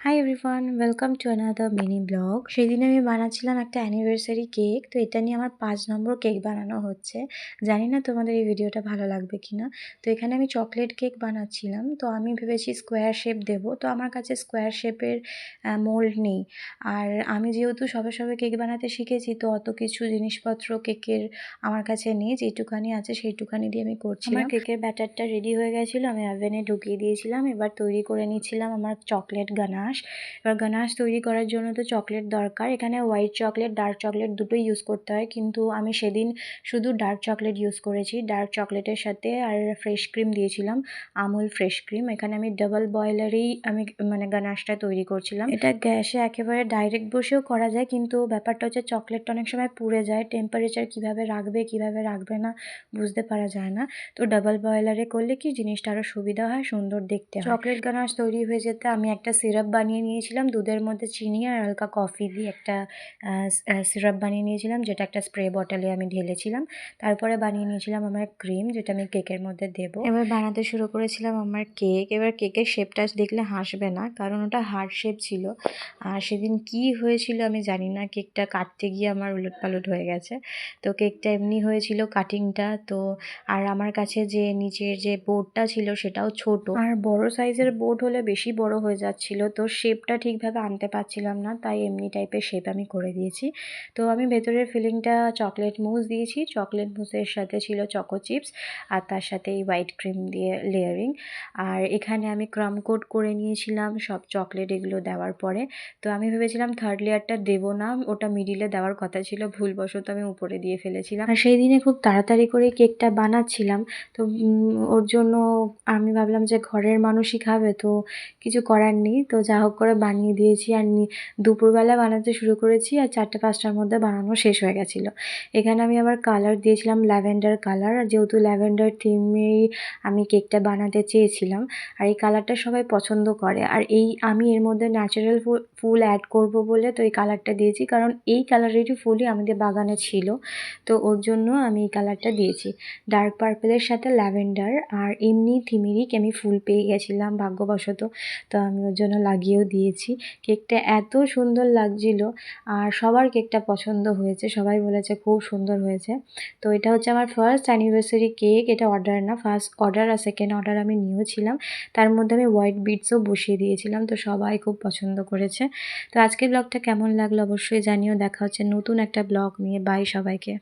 Hi everyone, welcome to another mini blog. সেদিন আমি বানাচ্ছিলাম একটা অ্যানিভার্সারি কেক। তো এটা নিয়ে আমার 5 নম্বর কেক বানানো হচ্ছে। জানি না তোমাদের এই ভিডিওটা ভালো লাগবে কি না। তো এখানে আমি চকলেট কেক বানাচ্ছিলাম। তো আমি ভেবেছি স্কোয়ার শেপ দেবো। তো আমার কাছে স্কোয়ার শেপের মোল্ড নেই। আর আমি যেহেতু সবে সবে কেক বানাতে শিখেছি, তো অত কিছু জিনিসপত্র কেকের আমার কাছে নেই। যেটুকানি আছে সেইটুকানি দিয়ে আমি করছিলাম। আমার কেকের ব্যাটারটা রেডি হয়ে গেছিলো, আমি ওভেনে ঢুকিয়ে দিয়েছিলাম। এবার তৈরি করে নিচ্ছিলাম আমার চকলেট গানাশ। এবার গানাশ তৈরি করার জন্য তো চকলেট দরকার। এখানে হোয়াইট চকলেট, ডার্ক চকলেট দুটোই ইউজ করতে হয়, কিন্তু আমি সেদিন শুধু ডার্ক চকলেট ইউজ করেছি। ডার্ক চকলেটের সাথে আর ফ্রেশ ক্রিম দিয়েছিলাম, আমুল ফ্রেশ ক্রিম। এখানে আমি ডাবল বয়লারেই আমি গানাশটা তৈরি করছিলাম। এটা গ্যাসে একেবারে ডাইরেক্ট বসেও করা যায়, কিন্তু ব্যাপারটা হচ্ছে চকলেটটা অনেক সময় পুড়ে যায়। টেম্পারেচার কীভাবে রাখবে না বুঝতে পারা যায় না। তো ডাবল বয়লারে করলে কি জিনিসটা আরও সুবিধা হয়, সুন্দর দেখতে হয়। চকলেট গানাশ তৈরি হয়ে যেতে আমি একটা সিরাপ বানিয়ে নিয়েছিলাম। দুধের মধ্যে চিনি আর হালকা কফি দিয়ে একটা সিরাপ বানিয়ে নিয়েছিলাম, যেটা একটা স্প্রে বটলে আমি ঢেলেছিলাম। তারপরে বানিয়ে নিয়েছিলাম আমার ক্রিম, যেটা আমি কেকের মধ্যে দেবো। এবার বানাতে শুরু করেছিলাম আমার কেক। এবার কেকের শেপটা দেখলে হাসবে না, কারণ ওটা হার্ট শেপ ছিল। আর সেদিন কি হয়েছিল আমি জানি না, কেকটা কাটতে গিয়ে আমার উলটপালট হয়ে গেছে। তো কেকটা এমনি হয়েছিল কাটিংটা। তো আর আমার কাছে যে নিচের যে বোর্ডটা ছিল সেটাও ছোট, আর বড় সাইজের বোর্ড হলে বেশি বড় হয়ে যাচ্ছিল। তো শেপটা ঠিকভাবে আনতে পারছিলাম না, তাই এমনি টাইপের শেপ আমি করে দিয়েছি। তো আমি ভেতরের ফিলিংটা চকলেট মুস দিয়েছি। চকলেট মুসের সাথে ছিল চকো চিপস, আর তার সাথে এই হোয়াইট ক্রিম দিয়ে লেয়ারিং। আর এখানে আমি ক্রাম কোট করে নিয়েছিলাম সব চকলেট এগুলো দেওয়ার পরে। তো আমি ভেবেছিলাম থার্ড লেয়ারটা দেবো না, ওটা মিডিলে দেওয়ার কথা ছিল, ভুলবশত আমি উপরে দিয়ে ফেলেছিলাম। আর সেই দিনে খুব তাড়াতাড়ি করে কেকটা বানাচ্ছিলাম। তো ওর জন্য আমি ভাবলাম যে ঘরের মানুষই খাবে, তো কিছু করার নেই। তো যা হোক করে বানিয়ে দিয়েছি। আর দুপুরবেলা বানাতে শুরু করেছি, আর 4টে-5টার মধ্যে বানানো শেষ হয়ে গেছিলো। এখানে আমি আবার কালার দিয়েছিলাম ল্যাভেন্ডার কালার, আর যেহেতু ল্যাভেন্ডার থিমেই আমি কেকটা বানাতে চেয়েছিলাম। আর এই কালারটা সবাই পছন্দ করে। আর আমি এর মধ্যে ন্যাচারাল ফুল অ্যাড করব বলে তো এই কালারটা দিয়েছি, কারণ এই কালারেরই ফুলই আমাদের বাগানে ছিল। তো ওর জন্য আমি এই কালারটা দিয়েছি, ডার্ক পার্পেলের সাথে ল্যাভেন্ডার। আর এমনি থিমেরিক আমি ফুল পেয়ে গেছিলাম ভাগ্যবশত, তো আমি ওর জন্য লাগিয়েও দিয়েছি। কেকটা এত সুন্দর লাগছিল, আর সবার কেকটা পছন্দ হয়েছে, সবাই বলেছে খুব সুন্দর হয়েছে। তো এটা হচ্ছে আমার ফার্স্ট অ্যানিভার্সারি কেক। এটা অর্ডার না, ফার্স্ট অর্ডার। আর সেকেন্ড অর্ডার আমি নিয়েওছিলাম। তার মধ্যে আমি হোয়াইট বিটসও বসিয়ে দিয়েছিলাম, তো সবাই খুব পছন্দ করেছে। তো আজকের ব্লগটা কেমন লাগলো অবশ্যই জানিও। দেখা হচ্ছে নতুন একটা ব্লগ নিয়ে। বাই সবাইকে।